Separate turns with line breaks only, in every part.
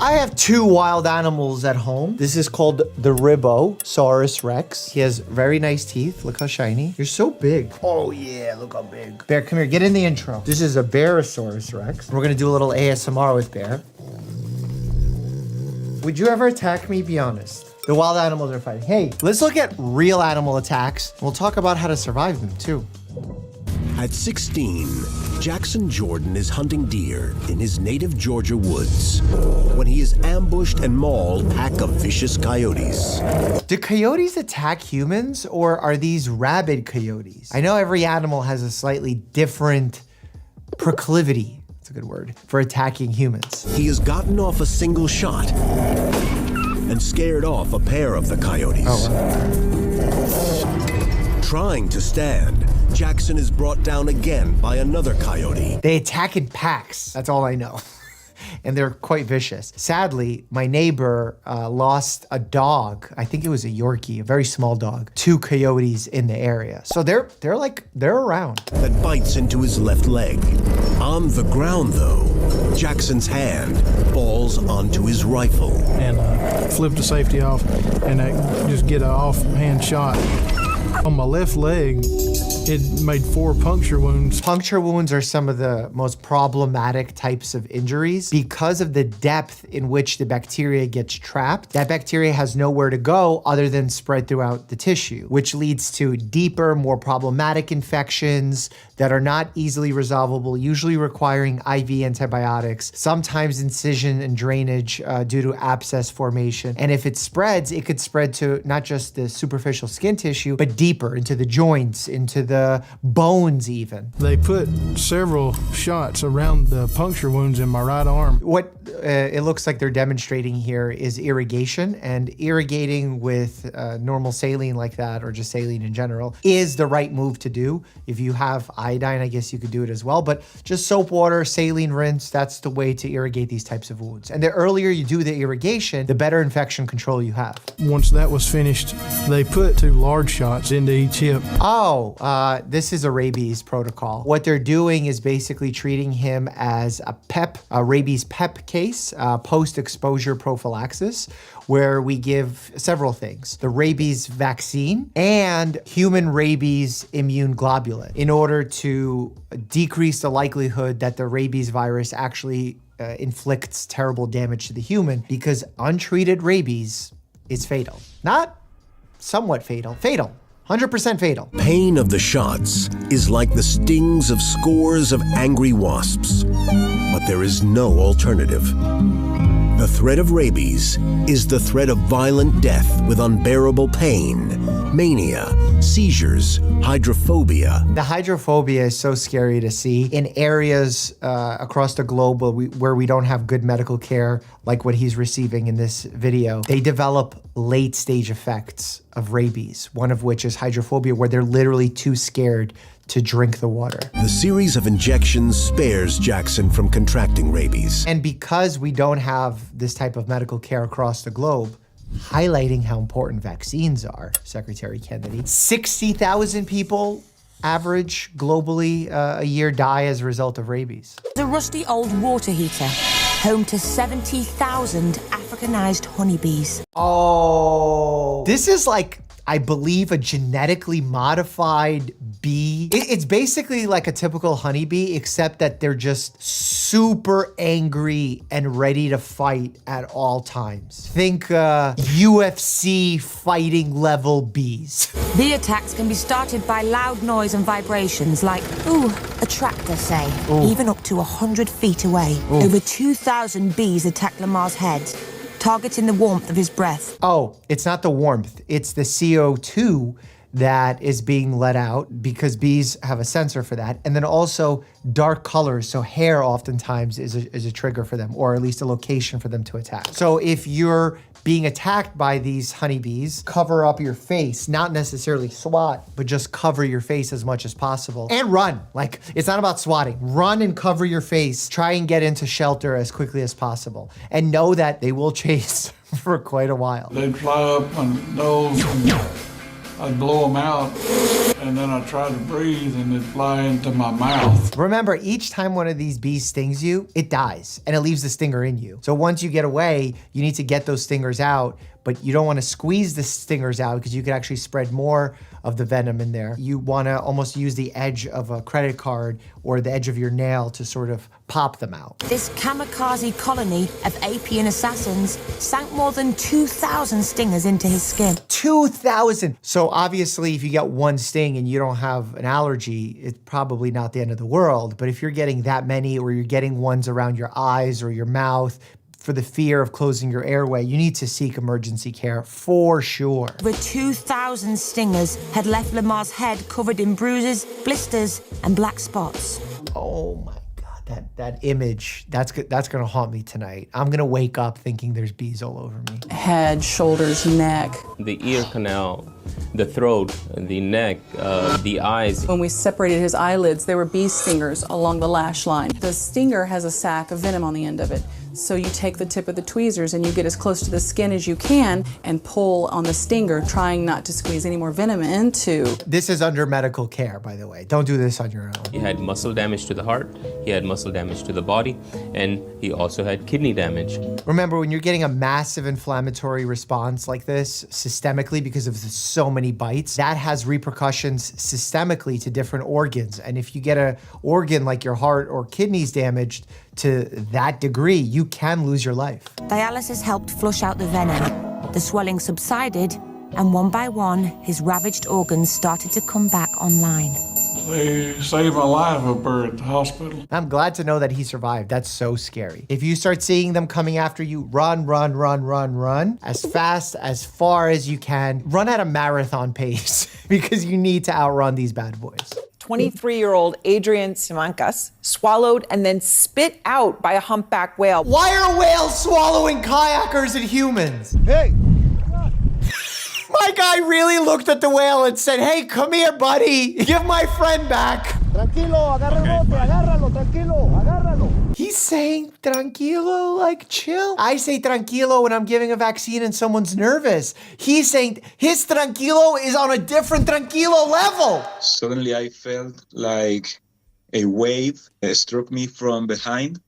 I have two wild animals at home. This is called the Ribosaurus Rex. He has very nice teeth. Look how shiny. You're so big. Oh yeah, look how big. Bear, come here, get in the intro. This is a Bearosaurus Rex. We're gonna do a little ASMR with Bear. Would you ever attack me? Be honest. The wild animals are fighting. Hey, let's look at real animal attacks. We'll talk about how to survive them too.
At 16, Jackson Jordan is hunting deer in his native Georgia woods when he is ambushed and mauled by a pack of vicious coyotes.
Do coyotes attack humans, or are these rabid coyotes? I know every animal has a slightly different proclivity, that's a good word, for attacking humans.
He has gotten off a single shot and scared off a pair of the coyotes.
Oh, wow.
Trying to stand, Jackson is brought down again by another coyote.
They attack in packs, that's all I know. And they're quite vicious. Sadly, my neighbor lost a dog. I think it was a Yorkie, a very small dog. 2 coyotes in the area. So they're around.
That bites into his left leg. On the ground though, Jackson's hand falls onto his rifle.
And flip the safety off and just get an offhand shot. On my left leg, it made 4 puncture wounds.
Puncture wounds are some of the most problematic types of injuries because of the depth in which the bacteria gets trapped. That bacteria has nowhere to go other than spread throughout the tissue, which leads to deeper, more problematic infections that are not easily resolvable, usually requiring IV antibiotics, sometimes incision and drainage due to abscess formation. And if it spreads, it could spread to not just the superficial skin tissue, but deeper into the joints, into the bones even.
They put several shots around the puncture wounds in my right arm.
What it looks like they're demonstrating here is irrigation, and irrigating with normal saline like that, or just saline in general, is the right move to do. If you have iodine, I guess you could do it as well, but just soap water, saline rinse, that's the way to irrigate these types of wounds. And the earlier you do the irrigation, the better infection control you have.
Once that was finished, they put 2 large shots into each hip.
Oh, this is a rabies protocol. What they're doing is basically treating him as a rabies PEP case, post-exposure prophylaxis, where we give several things: the rabies vaccine and human rabies immune globulin, in order to decrease the likelihood that the rabies virus actually inflicts terrible damage to the human, because untreated rabies is fatal. Not somewhat fatal, fatal. 100% fatal.
Pain of the shots is like the stings of scores of angry wasps, but there is no alternative. The threat of rabies is the threat of violent death with unbearable pain, mania, seizures, hydrophobia.
The hydrophobia is so scary to see in areas across the globe where we don't have good medical care, like what he's receiving in this video. They develop late stage effects of rabies, one of which is hydrophobia, where they're literally too scared to drink the water.
The series of injections spares Jackson from contracting rabies.
And because we don't have this type of medical care across the globe, highlighting how important vaccines are, Secretary Kennedy, 60,000 people average globally a year die as a result of rabies.
The rusty old water heater, home to 70,000 Africanized honeybees.
Oh, this is like, I believe, a genetically modified bee. It's basically like a typical honeybee, except that they're just super angry and ready to fight at all times. Think UFC fighting level bees.
The attacks can be started by loud noise and vibrations like, ooh, a tractor, say, even up to 100 feet away. Over 2,000 bees attack Lamar's head, targeting the warmth of his breath.
Oh, it's not the warmth, it's the CO2 that is being let out, because bees have a sensor for that. And then also dark colors, so hair oftentimes is a trigger for them, or at least a location for them to attack. So if you're being attacked by these honeybees, cover up your face, not necessarily swat, but just cover your face as much as possible. And run, like, it's not about swatting. Run and cover your face, try and get into shelter as quickly as possible. And know that they will chase for quite a while.
They'd fly up on those, and I'd blow them out, and then I try to breathe and it fly into my mouth.
Remember, each time one of these bees stings you, it dies and it leaves the stinger in you. So once you get away, you need to get those stingers out, but you don't want to squeeze the stingers out because you could actually spread more of the venom in there. You want to almost use the edge of a credit card or the edge of your nail to sort of pop them out.
This kamikaze colony of apian assassins sank more than 2,000 stingers into his skin.
2,000. So obviously, if you get one sting and you don't have an allergy, it's probably not the end of the world. But if you're getting that many, or you're getting ones around your eyes or your mouth, for the fear of closing your airway, you need to seek emergency care for sure.
Over 2,000 stingers had left Lamar's head covered in bruises, blisters, and black spots.
Oh my God, that image, that's gonna haunt me tonight. I'm gonna wake up thinking there's bees all over me.
Head, shoulders, neck.
The ear canal, the throat, the neck, the eyes.
When we separated his eyelids, there were bee stingers along the lash line. The stinger has a sac of venom on the end of it. So you take the tip of the tweezers and you get as close to the skin as you can and pull on the stinger, trying not to squeeze any more venom into.
This is under medical care, by the way. Don't do this on your own.
He had muscle damage to the heart, he had muscle damage to the body, and he also had kidney damage.
Remember, when you're getting a massive inflammatory response like this, systemically, because of so many bites, that has repercussions systemically to different organs. And if you get an organ like your heart or kidneys damaged to that degree, you can lose your life.
Dialysis helped flush out the venom. The swelling subsided, and one by one, his ravaged organs started to come back online.
They saved my life up there at the hospital.
I'm glad to know that he survived. That's so scary. If you start seeing them coming after you, run, run, run, run, run. As fast, as far as you can. Run at a marathon pace because you need to outrun these bad boys.
23-year-old Adrian Simancas swallowed and then spit out by a humpback whale.
Why are whales swallowing kayakers and humans?
Hey!
My guy really looked at the whale and said, hey, come here, buddy. Give my friend back.
Tranquilo, agarra el bote, agárralo, tranquilo, agárralo.
He's saying tranquilo, like chill. I say tranquilo when I'm giving a vaccine and someone's nervous. He's saying his tranquilo is on a different tranquilo level.
Suddenly I felt like a wave struck me from behind,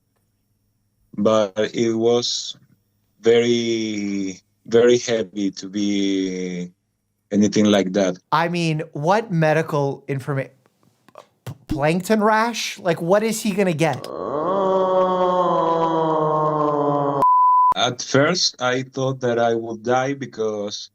but it was very, very heavy to be anything like that.
I mean, what medical information? Plankton rash? Like, what is he gonna get?
At first, I thought that I would die because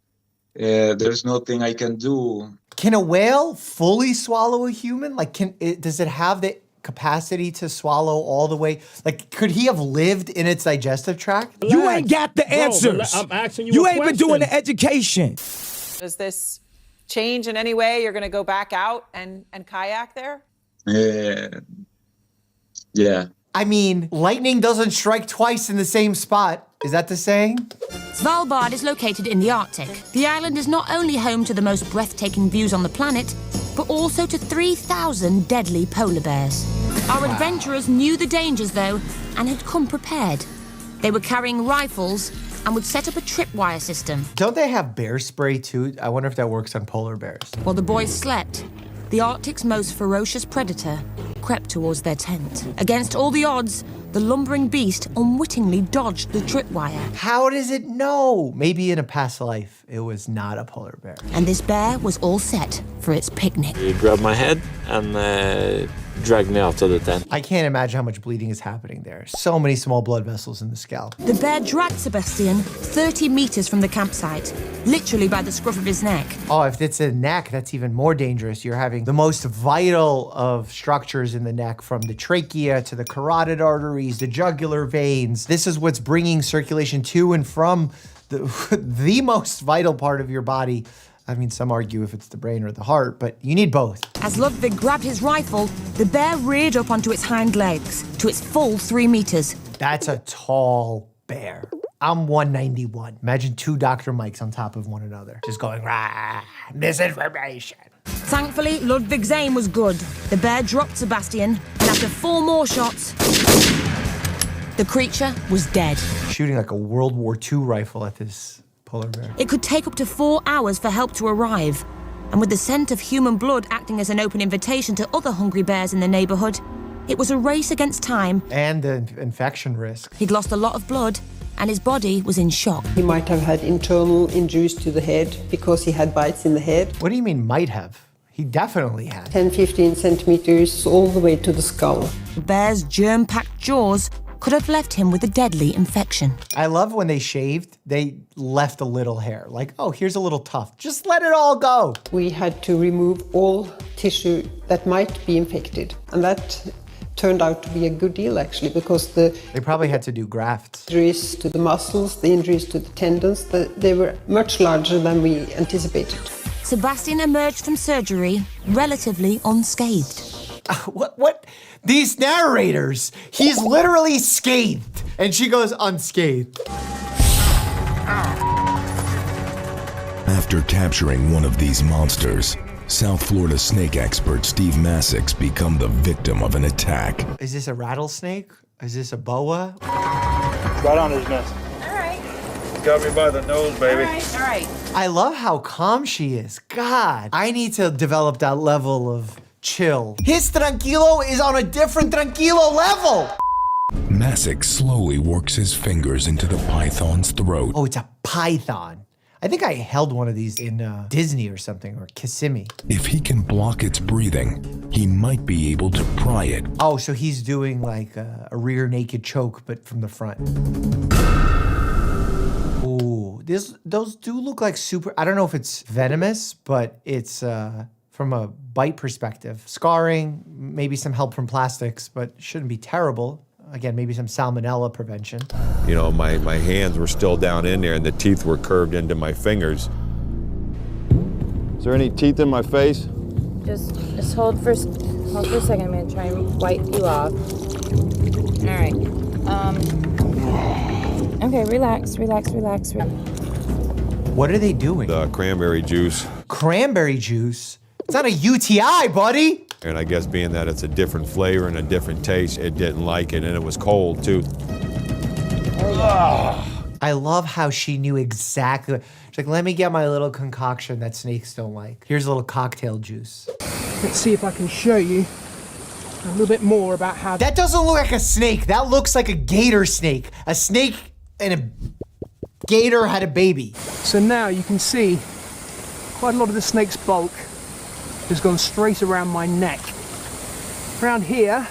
there's nothing I can do.
Can a whale fully swallow a human? Like, does it have the capacity to swallow all the way? Like, could he have lived in its digestive tract?
You ain't got the answers.
I'm asking you
You
a
ain't been
question.
doing the education.
Does this change in any way? You're going to go back out and kayak there?
Yeah.
I mean, lightning doesn't strike twice in the same spot. Is that the saying?
Svalbard is located in the Arctic. The island is not only home to the most breathtaking views on the planet, but also to 3,000 deadly polar bears. Our adventurers knew the dangers, though, and had come prepared. They were carrying rifles and would set up a tripwire system.
Don't they have bear spray too? I wonder if that works on polar bears.
While the boys slept, the Arctic's most ferocious predator crept towards their tent. Against all the odds, the lumbering beast unwittingly dodged the tripwire.
How does it know? Maybe in a past life, it was not a polar bear.
And this bear was all set for its picnic.
He grabbed my head and dragged me out of the tent.
I can't imagine how much bleeding is happening there. So many small blood vessels in the scalp.
The bear dragged Sebastian 30 meters from the campsite, literally by the scruff of his neck.
Oh, if it's a neck, that's even more dangerous. You're having the most vital of structures in the neck, from the trachea to the carotid arteries, the jugular veins. This is what's bringing circulation to and from the most vital part of your body. I mean, some argue if it's the brain or the heart, but you need both.
As Ludwig grabbed his rifle, the bear reared up onto its hind legs to its full 3 meters.
That's a tall bear. I'm 191. Imagine two Dr. Mikes on top of one another, just going, rah, misinformation.
Thankfully, Ludwig's aim was good. The bear dropped Sebastian, and after 4 more shots, the creature was dead.
Shooting like a World War II rifle at this polar bear.
It could take up to 4 hours for help to arrive. And with the scent of human blood acting as an open invitation to other hungry bears in the neighborhood, it was a race against time.
And the infection risk.
He'd lost a lot of blood, and his body was in shock.
He might have had internal injuries to the head because he had bites in the head.
What do you mean might have? He definitely had.
10-15 centimeters all the way to the skull.
The bear's germ-packed jaws could have left him with a deadly infection.
I love when they shaved, they left a little hair. Like, oh, here's a little tuft. Just let it all go.
We had to remove all tissue that might be infected. And that turned out to be a good deal, actually, because they
probably had to do grafts.
Injuries to the muscles, the injuries to the tendons, they were much larger than we anticipated.
Sebastian emerged from surgery relatively unscathed.
What? These narrators, he's literally scathed. And she goes unscathed.
After capturing one of these monsters, South Florida snake expert Steve Massix become the victim of an attack.
Is this a rattlesnake? Is this a boa?
Right on his nest.
All right.
Got me by the nose, baby.
All right.
I love how calm she is. God, I need to develop that level of chill. His tranquilo is on a different tranquilo level.
Massix slowly works his fingers into the python's throat.
Oh, it's a python. I think I held one of these in Disney or something, or Kissimmee.
If he can block its breathing, he might be able to pry it.
Oh, so he's doing like a rear naked choke, but from the front. Ooh, those do look like super, I don't know if it's venomous, but it's from a bite perspective. Scarring, maybe some help from plastics, but shouldn't be terrible. Again, maybe some salmonella prevention.
You know, my hands were still down in there and the teeth were curved into my fingers. Is there any teeth in my face?
Just hold for a second. I'm gonna try and wipe you off. All right. Okay, relax.
What are they doing?
The cranberry juice.
Cranberry juice? It's not a UTI, buddy.
And I guess being that it's a different flavor and a different taste, it didn't like it, and it was cold too.
I love how she knew exactly. She's like, let me get my little concoction that snakes don't like. Here's a little cocktail juice.
Let's see if I can show you a little bit more about how...
That doesn't look like a snake. That looks like a gator snake. A snake and a gator had a baby.
So now you can see quite a lot of the snake's bulk has gone straight around my neck. Around here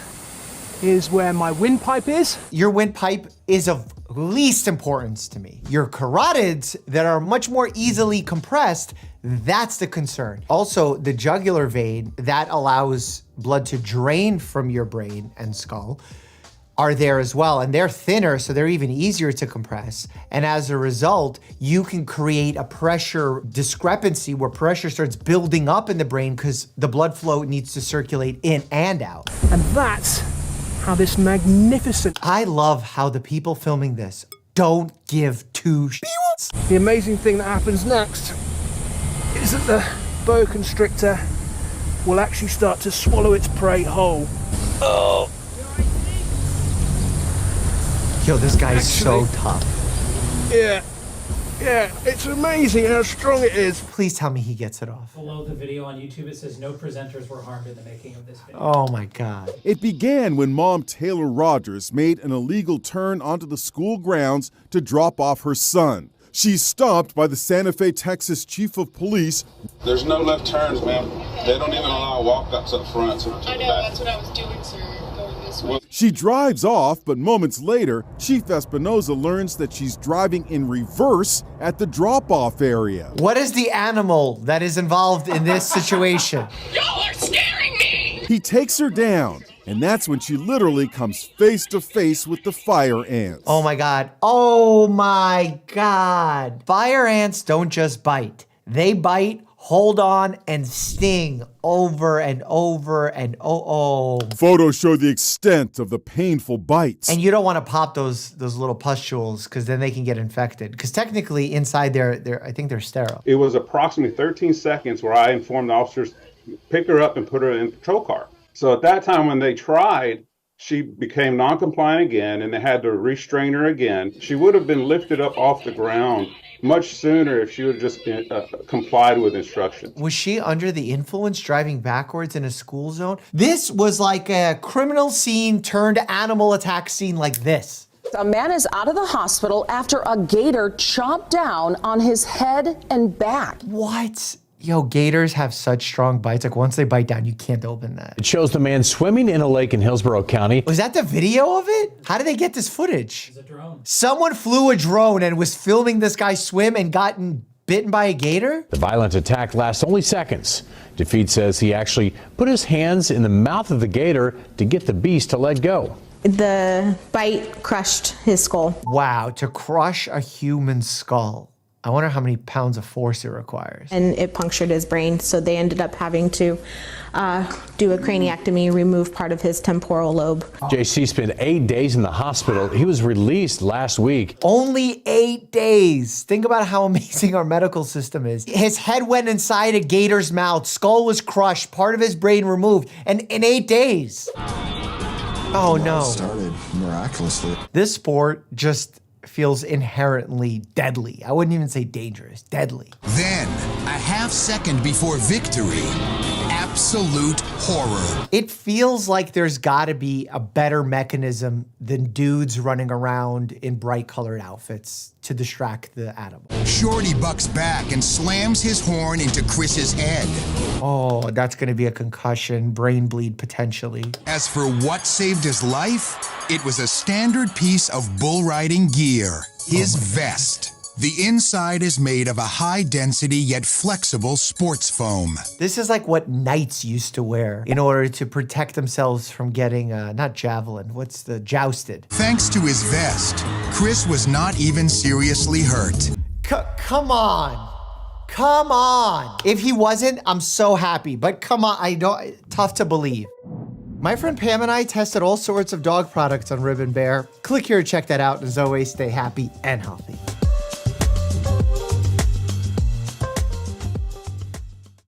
is where my windpipe is.
Your windpipe is of least importance to me. Your carotids that are much more easily compressed, that's the concern. Also, the jugular vein that allows blood to drain from your brain and skull are there as well, and they're thinner, so they're even easier to compress. And as a result, you can create a pressure discrepancy where pressure starts building up in the brain because the blood flow needs to circulate in and out.
And that's how this magnificent...
I love how the people filming this don't give two shits.
The amazing thing that happens next is that the boa constrictor will actually start to swallow its prey whole. Oh.
Yo, this guy's so tough.
Yeah, it's amazing how strong it is.
Please tell me he gets it off.
Below the video on YouTube, it says no presenters were harmed in the making of this video.
Oh my God.
It began when Mom Taylor Rogers made an illegal turn onto the school grounds to drop off her son. She's stopped by the Santa Fe, Texas Chief of Police.
There's no left turns, ma'am. They don't even allow walk-ups up front. So
I know, that's what I was doing, sir. Going this way.
She drives off, but moments later, Chief Espinoza learns that she's driving in reverse at the drop-off area.
What is the animal that is involved in this situation?
Y'all are scaring me!
He takes her down, and that's when she literally comes face to face with the fire ants.
Oh my God. Oh my God. Fire ants don't just bite. They bite, hold on, and sting over and over and oh.
Photos show the extent of the painful bites.
And you don't want to pop those little pustules because then they can get infected. Because technically inside I think they're sterile.
It was approximately 13 seconds where I informed the officers, pick her up and put her in a patrol car. So at that time when they tried, she became non-compliant again and they had to restrain her again. She would have been lifted up off the ground much sooner if she would have just complied with instructions.
Was she under the influence driving backwards in a school zone? This was like a criminal scene turned animal attack scene like this.
A man is out of the hospital after a gator chomped down on his head and back.
What? Yo, gators have such strong bites. Like once they bite down, you can't open that.
It shows the man swimming in a lake in Hillsborough County.
Was that the video of it? How did they get this footage?
It's a drone.
Someone flew a drone and was filming this guy swim and gotten bitten by a gator?
The violent attack lasts only seconds. Defeat says he actually put his hands in the mouth of the gator to get the beast to let go.
The bite crushed his skull.
Wow, to crush a human skull. I wonder how many pounds of force it requires.
And it punctured his brain, so they ended up having to do a craniectomy, remove part of his temporal lobe.
JC spent 8 days in the hospital. He was released last week.
Only 8 days. Think about how amazing our medical system is. His head went inside a gator's mouth, skull was crushed, part of his brain removed, and in 8 days. Oh no.
Started miraculously.
This sport just feels inherently deadly. I wouldn't even say dangerous, deadly.
Then, a half second before victory, absolute horror.
It feels like there's gotta be a better mechanism than dudes running around in bright colored outfits to distract the animal.
Shorty bucks back and slams his horn into Chris's head.
Oh, that's gonna be a concussion, brain bleed potentially.
As for what saved his life, it was a standard piece of bull riding gear, his vest. The inside is made of a high-density yet flexible sports foam.
This is like what knights used to wear in order to protect themselves from getting, not javelin, what's the jousted?
Thanks to his vest, Chris was not even seriously hurt.
Come on. Come on. If he wasn't, I'm so happy, but come on, tough to believe. My friend Pam and I tested all sorts of dog products on Ribbon Bear. Click here to check that out, and as always, stay happy and healthy.